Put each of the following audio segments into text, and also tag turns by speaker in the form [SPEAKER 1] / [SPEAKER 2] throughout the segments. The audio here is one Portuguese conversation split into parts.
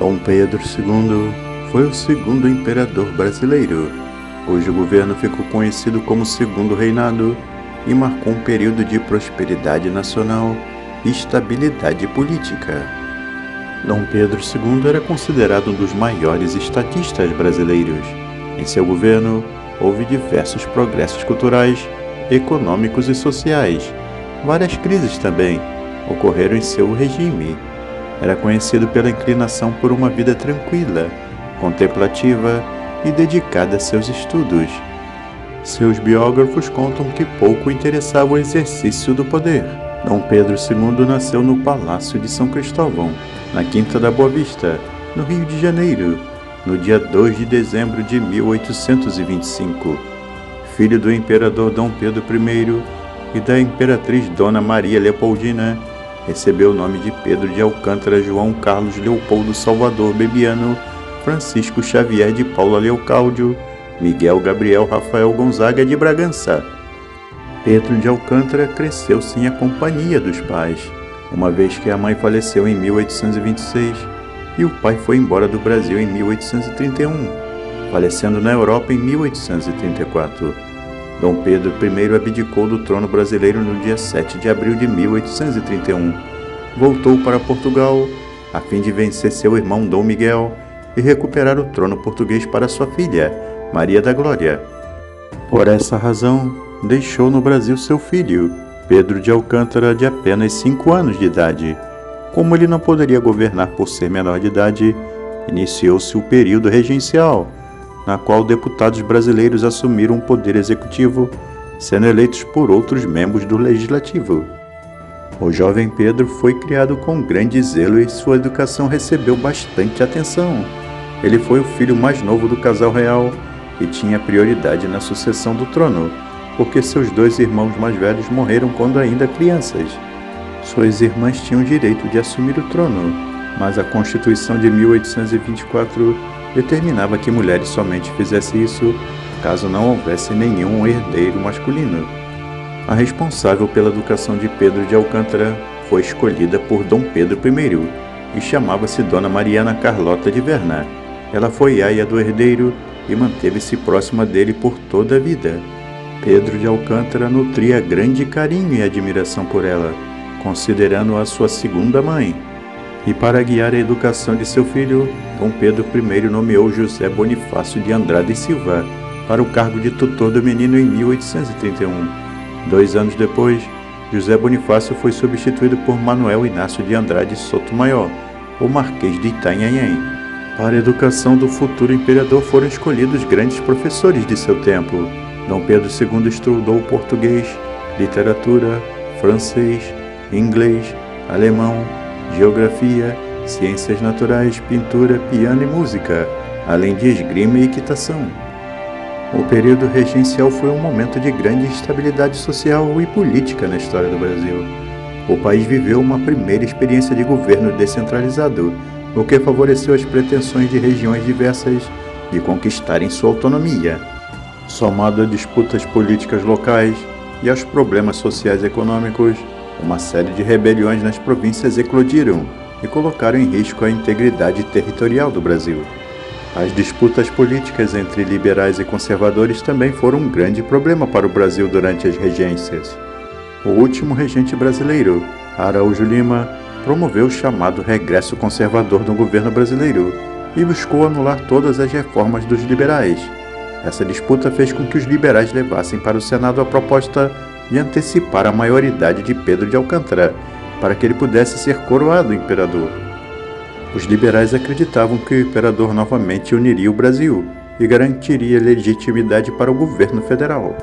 [SPEAKER 1] Dom Pedro II foi o segundo imperador brasileiro, cujo governo ficou conhecido como Segundo Reinado e marcou um período de prosperidade nacional e estabilidade política. Dom Pedro II era considerado um dos maiores estadistas brasileiros. Em seu governo, houve diversos progressos culturais, econômicos e sociais. Várias crises também ocorreram em seu regime. Era conhecido pela inclinação por uma vida tranquila, contemplativa e dedicada a seus estudos. Seus biógrafos contam que pouco interessava o exercício do poder. Dom Pedro II nasceu no Palácio de São Cristóvão, na Quinta da Boa Vista, no Rio de Janeiro, no dia 2 de dezembro de 1825. Filho do imperador Dom Pedro I e da imperatriz Dona Maria Leopoldina, recebeu o nome de Pedro de Alcântara João Carlos Leopoldo Salvador Bebiano, Francisco Xavier de Paula Leocáudio, Miguel Gabriel Rafael Gonzaga de Bragança. Pedro de Alcântara cresceu sem a companhia dos pais, uma vez que a mãe faleceu em 1826 e o pai foi embora do Brasil em 1831, falecendo na Europa em 1834. Dom Pedro I abdicou do trono brasileiro no dia 7 de abril de 1831. Voltou para Portugal, a fim de vencer seu irmão Dom Miguel e recuperar o trono português para sua filha, Maria da Glória. Por essa razão, deixou no Brasil seu filho, Pedro de Alcântara, de apenas 5 anos de idade. Como ele não poderia governar por ser menor de idade, iniciou-se o período regencial, na qual deputados brasileiros assumiram o poder executivo, sendo eleitos por outros membros do legislativo. O jovem Pedro foi criado com grande zelo e sua educação recebeu bastante atenção. Ele foi o filho mais novo do casal real e tinha prioridade na sucessão do trono, porque seus 2 irmãos mais velhos morreram quando ainda crianças. Suas irmãs tinham direito de assumir o trono, mas a Constituição de 1824 determinava que mulheres somente fizessem isso caso não houvesse nenhum herdeiro masculino. A responsável pela educação de Pedro de Alcântara foi escolhida por Dom Pedro I e chamava-se Dona Mariana Carlota de Verna. Ela foi aia do herdeiro e manteve-se próxima dele por toda a vida. Pedro de Alcântara nutria grande carinho e admiração por ela, considerando-a sua segunda mãe. E para guiar a educação de seu filho, Dom Pedro I nomeou José Bonifácio de Andrade e Silva para o cargo de tutor do menino em 1831. 2 anos depois, José Bonifácio foi substituído por Manuel Inácio de Andrade Sotomayor, o Marquês de Itanhaém. Para a educação do futuro imperador foram escolhidos grandes professores de seu tempo. Dom Pedro II estudou português, literatura, francês, inglês, alemão, geografia, ciências naturais, pintura, piano e música, além de esgrima e equitação. O período regencial foi um momento de grande estabilidade social e política na história do Brasil. O país viveu uma primeira experiência de governo descentralizado, o que favoreceu as pretensões de regiões diversas de conquistarem sua autonomia. Somado a disputas políticas locais e aos problemas sociais e econômicos, uma série de rebeliões nas províncias eclodiram e colocaram em risco a integridade territorial do Brasil. As disputas políticas entre liberais e conservadores também foram um grande problema para o Brasil durante as regências. O último regente brasileiro, Araújo Lima, promoveu o chamado regresso conservador do governo brasileiro e buscou anular todas as reformas dos liberais. Essa disputa fez com que os liberais levassem para o Senado a proposta de antecipar a maioridade de Pedro de Alcântara, para que ele pudesse ser coroado imperador. Os liberais acreditavam que o imperador novamente uniria o Brasil e garantiria legitimidade para o governo federal.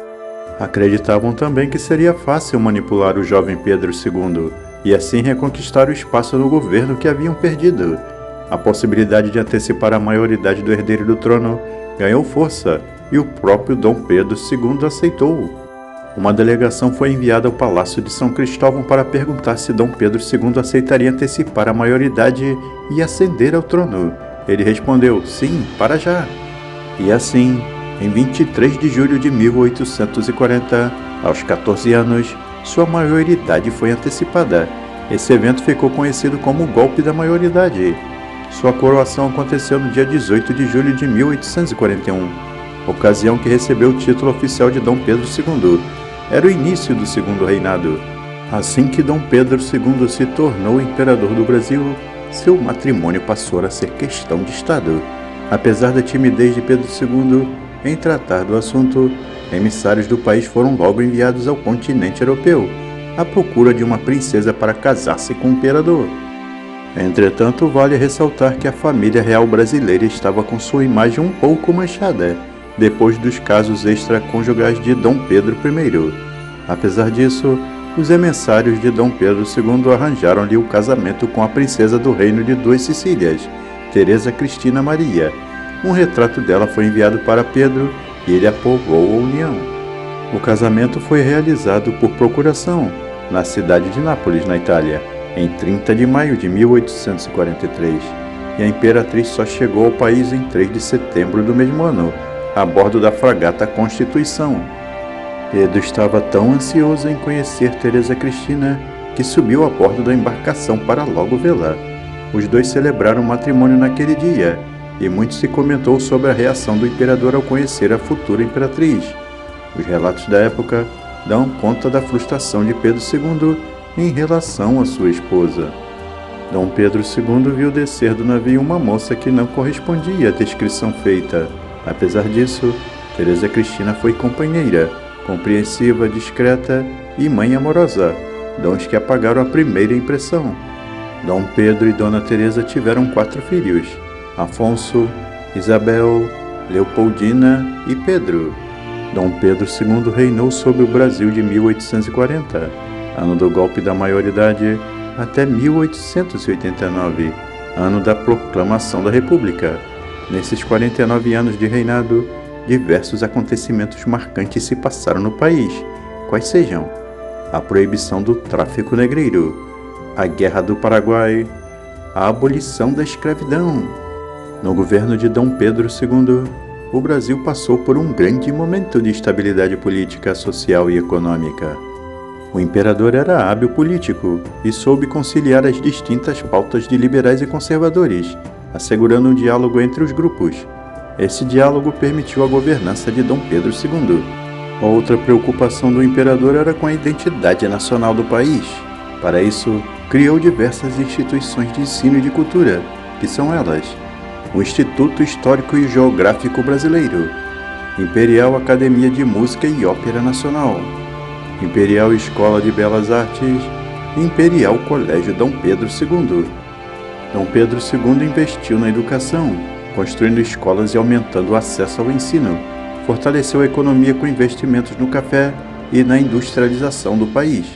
[SPEAKER 1] Acreditavam também que seria fácil manipular o jovem Pedro II e assim reconquistar o espaço no governo que haviam perdido. A possibilidade de antecipar a maioridade do herdeiro do trono ganhou força e o próprio Dom Pedro II aceitou. Uma delegação foi enviada ao Palácio de São Cristóvão para perguntar se Dom Pedro II aceitaria antecipar a maioridade e ascender ao trono. Ele respondeu, sim, para já. E assim, em 23 de julho de 1840, aos 14 anos, sua maioridade foi antecipada. Esse evento ficou conhecido como o Golpe da Maioridade. Sua coroação aconteceu no dia 18 de julho de 1841, ocasião que recebeu o título oficial de Dom Pedro II. Era o início do segundo reinado. Assim que Dom Pedro II se tornou imperador do Brasil, seu matrimônio passou a ser questão de Estado. Apesar da timidez de Pedro II em tratar do assunto, emissários do país foram logo enviados ao continente europeu, à procura de uma princesa para casar-se com o imperador. Entretanto, vale ressaltar que a família real brasileira estava com sua imagem um pouco manchada, depois dos casos extraconjugais de Dom Pedro I. Apesar disso, os emissários de Dom Pedro II arranjaram-lhe o casamento com a princesa do Reino de Duas Sicílias, Teresa Cristina Maria. Um retrato dela foi enviado para Pedro e ele aprovou a união. O casamento foi realizado por procuração, na cidade de Nápoles, na Itália, em 30 de maio de 1843, e a imperatriz só chegou ao país em 3 de setembro do mesmo ano, a bordo da fragata Constituição. Pedro estava tão ansioso em conhecer Teresa Cristina que subiu a bordo da embarcação para logo vê-la. Os dois celebraram o matrimônio naquele dia, e muito se comentou sobre a reação do imperador ao conhecer a futura imperatriz. Os relatos da época dão conta da frustração de Pedro II em relação à sua esposa. Dom Pedro II viu descer do navio uma moça que não correspondia à descrição feita. Apesar disso, Teresa Cristina foi companheira, compreensiva, discreta e mãe amorosa, dons que apagaram a primeira impressão. Dom Pedro e Dona Teresa tiveram 4 filhos: Afonso, Isabel, Leopoldina e Pedro. Dom Pedro II reinou sobre o Brasil de 1840, ano do golpe da maioridade, até 1889, ano da proclamação da República. Nesses 49 anos de reinado, diversos acontecimentos marcantes se passaram no país, quais sejam: a proibição do tráfico negreiro, a Guerra do Paraguai, a abolição da escravidão. No governo de Dom Pedro II, o Brasil passou por um grande momento de estabilidade política, social e econômica. O imperador era hábil político e soube conciliar as distintas pautas de liberais e conservadores, assegurando um diálogo entre os grupos. Esse diálogo permitiu a governança de Dom Pedro II. Outra preocupação do imperador era com a identidade nacional do país. Para isso, criou diversas instituições de ensino e de cultura, que são elas: o Instituto Histórico e Geográfico Brasileiro, Imperial Academia de Música e Ópera Nacional, Imperial Escola de Belas Artes e Imperial Colégio Dom Pedro II. Dom Pedro II investiu na educação, construindo escolas e aumentando o acesso ao ensino. Fortaleceu a economia com investimentos no café e na industrialização do país.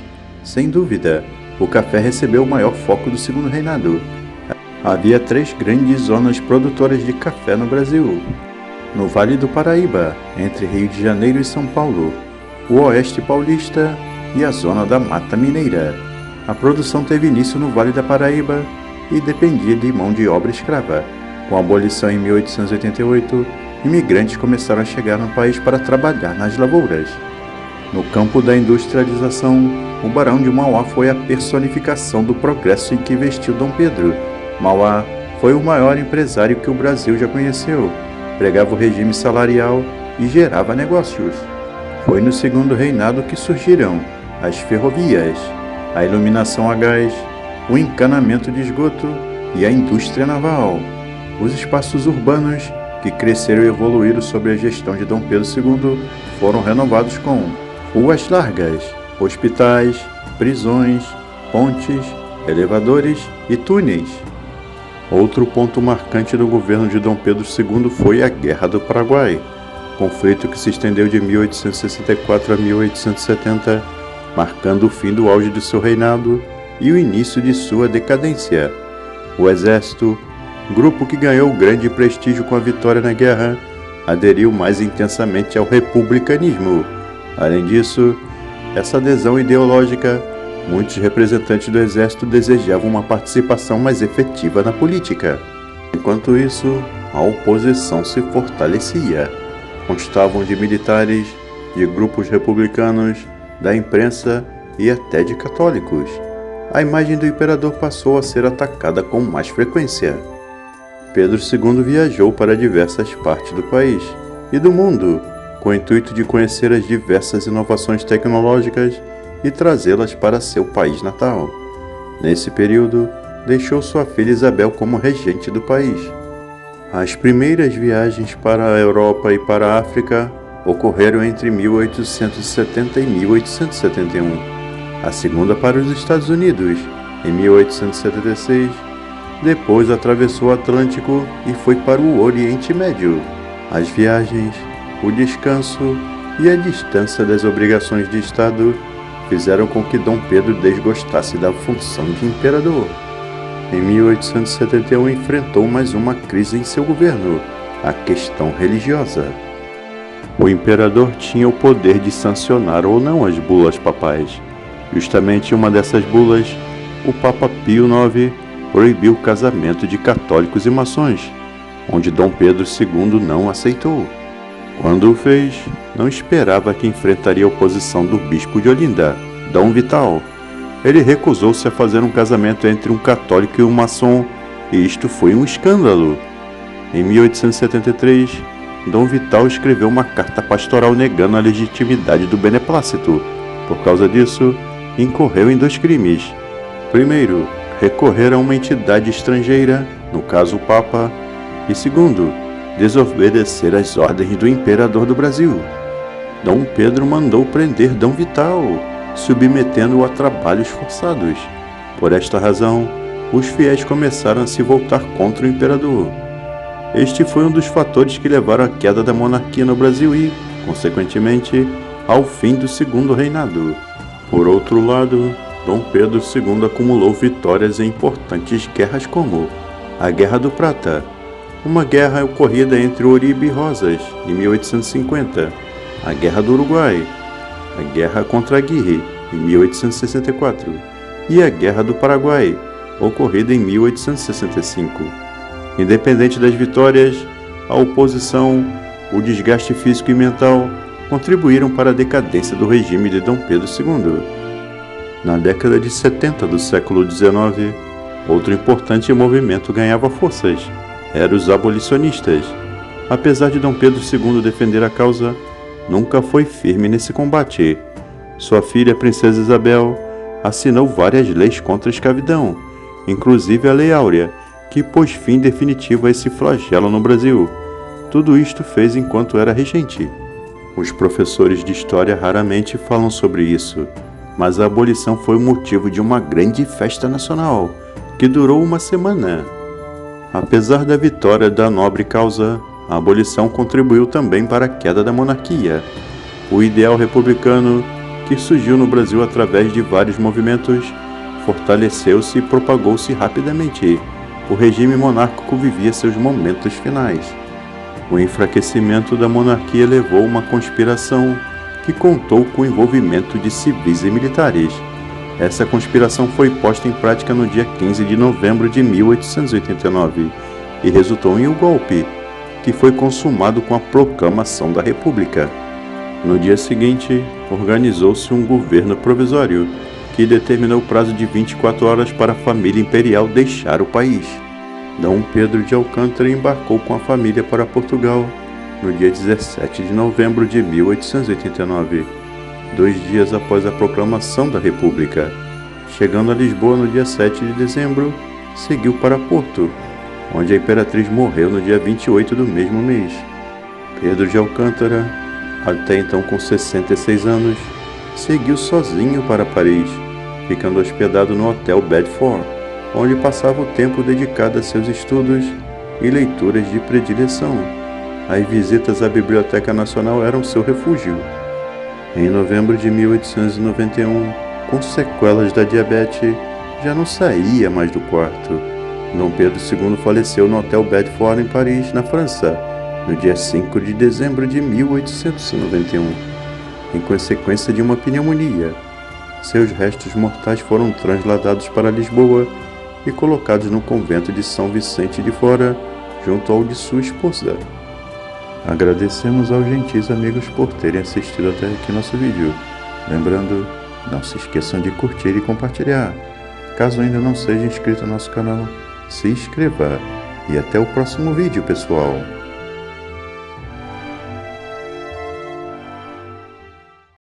[SPEAKER 1] Sem dúvida, o café recebeu o maior foco do segundo reinado. Havia 3 grandes zonas produtoras de café no Brasil: no Vale do Paraíba, entre Rio de Janeiro e São Paulo, o Oeste Paulista e a Zona da Mata Mineira. A produção teve início no Vale da Paraíba e dependia de mão de obra escrava. Com a abolição em 1888, imigrantes começaram a chegar no país para trabalhar nas lavouras. No campo da industrialização, o Barão de Mauá foi a personificação do progresso em que investiu Dom Pedro. Mauá foi o maior empresário que o Brasil já conheceu, pregava o regime salarial e gerava negócios. Foi no segundo reinado que surgiram as ferrovias, a iluminação a gás, o encanamento de esgoto e a indústria naval. Os espaços urbanos, que cresceram e evoluíram sob a gestão de Dom Pedro II, foram renovados com ruas largas, hospitais, prisões, pontes, elevadores e túneis. Outro ponto marcante do governo de Dom Pedro II foi a Guerra do Paraguai, conflito que se estendeu de 1864 a 1870, marcando o fim do auge de seu reinado e o início de sua decadência. O Exército, grupo que ganhou grande prestígio com a vitória na guerra, aderiu mais intensamente ao republicanismo. Além disso, essa adesão ideológica, muitos representantes do Exército desejavam uma participação mais efetiva na política. Enquanto isso, a oposição se fortalecia. Constavam de militares, de grupos republicanos, da imprensa e até de católicos. A imagem do imperador passou a ser atacada com mais frequência. Pedro II viajou para diversas partes do país e do mundo, com o intuito de conhecer as diversas inovações tecnológicas e trazê-las para seu país natal. Nesse período, deixou sua filha Isabel como regente do país. As primeiras viagens para a Europa e para a África ocorreram entre 1870 e 1871. A segunda para os Estados Unidos, em 1876. Depois atravessou o Atlântico e foi para o Oriente Médio. As viagens, o descanso e a distância das obrigações de Estado fizeram com que Dom Pedro desgostasse da função de imperador. Em 1871 enfrentou mais uma crise em seu governo, a questão religiosa. O imperador tinha o poder de sancionar ou não as bulas papais. Justamente uma dessas bulas, o Papa Pio IX proibiu o casamento de católicos e maçons, onde Dom Pedro II não aceitou. Quando o fez, não esperava que enfrentaria a oposição do bispo de Olinda, Dom Vital. Ele recusou-se a fazer um casamento entre um católico e um maçom, e isto foi um escândalo. Em 1873, Dom Vital escreveu uma carta pastoral negando a legitimidade do beneplácito. Por causa disso, incorreu em 2 crimes. Primeiro, recorrer a uma entidade estrangeira, no caso o Papa, e segundo, desobedecer às ordens do imperador do Brasil. Dom Pedro mandou prender Dom Vital, submetendo-o a trabalhos forçados. Por esta razão, os fiéis começaram a se voltar contra o imperador. Este foi um dos fatores que levaram à queda da monarquia no Brasil e, consequentemente, ao fim do segundo reinado. Por outro lado, Dom Pedro II acumulou vitórias em importantes guerras como a Guerra do Prata, uma guerra ocorrida entre Uribe e Rosas, em 1850, a Guerra do Uruguai, a Guerra contra Aguirre, em 1864, e a Guerra do Paraguai, ocorrida em 1865. Independente das vitórias, a oposição, o desgaste físico e mental contribuíram para a decadência do regime de Dom Pedro II. Na década de 70 do século XIX, outro importante movimento ganhava forças. Eram os abolicionistas. Apesar de Dom Pedro II defender a causa, nunca foi firme nesse combate. Sua filha, a Princesa Isabel, assinou várias leis contra a escravidão, inclusive a Lei Áurea, que pôs fim definitivo a esse flagelo no Brasil. Tudo isto fez enquanto era regente. Os professores de história raramente falam sobre isso, mas a abolição foi o motivo de uma grande festa nacional, que durou uma semana. Apesar da vitória da nobre causa, a abolição contribuiu também para a queda da monarquia. O ideal republicano, que surgiu no Brasil através de vários movimentos, fortaleceu-se e propagou-se rapidamente. O regime monárquico vivia seus momentos finais. O enfraquecimento da monarquia levou a uma conspiração que contou com o envolvimento de civis e militares. Essa conspiração foi posta em prática no dia 15 de novembro de 1889 e resultou em um golpe, que foi consumado com a proclamação da República. No dia seguinte, organizou-se um governo provisório, que determinou o prazo de 24 horas para a família imperial deixar o país. Dom Pedro de Alcântara embarcou com a família para Portugal no dia 17 de novembro de 1889, 2 dias após a proclamação da República. Chegando a Lisboa no dia 7 de dezembro, seguiu para Porto, onde a imperatriz morreu no dia 28 do mesmo mês. Pedro de Alcântara, até então com 66 anos, seguiu sozinho para Paris, ficando hospedado no Hotel Bedford, onde passava o tempo dedicado a seus estudos e leituras de predileção. As visitas à Biblioteca Nacional eram seu refúgio. Em novembro de 1891, com sequelas da diabetes, já não saía mais do quarto. Dom Pedro II faleceu no Hotel Bedford em Paris, na França, no dia 5 de dezembro de 1891, em consequência de uma pneumonia. Seus restos mortais foram transladados para Lisboa e colocados no convento de São Vicente de Fora, junto ao de sua esposa. Agradecemos aos gentis amigos por terem assistido até aqui nosso vídeo. Lembrando, não se esqueçam de curtir e compartilhar. Caso ainda não seja inscrito no nosso canal, se inscreva. E até o próximo vídeo, pessoal!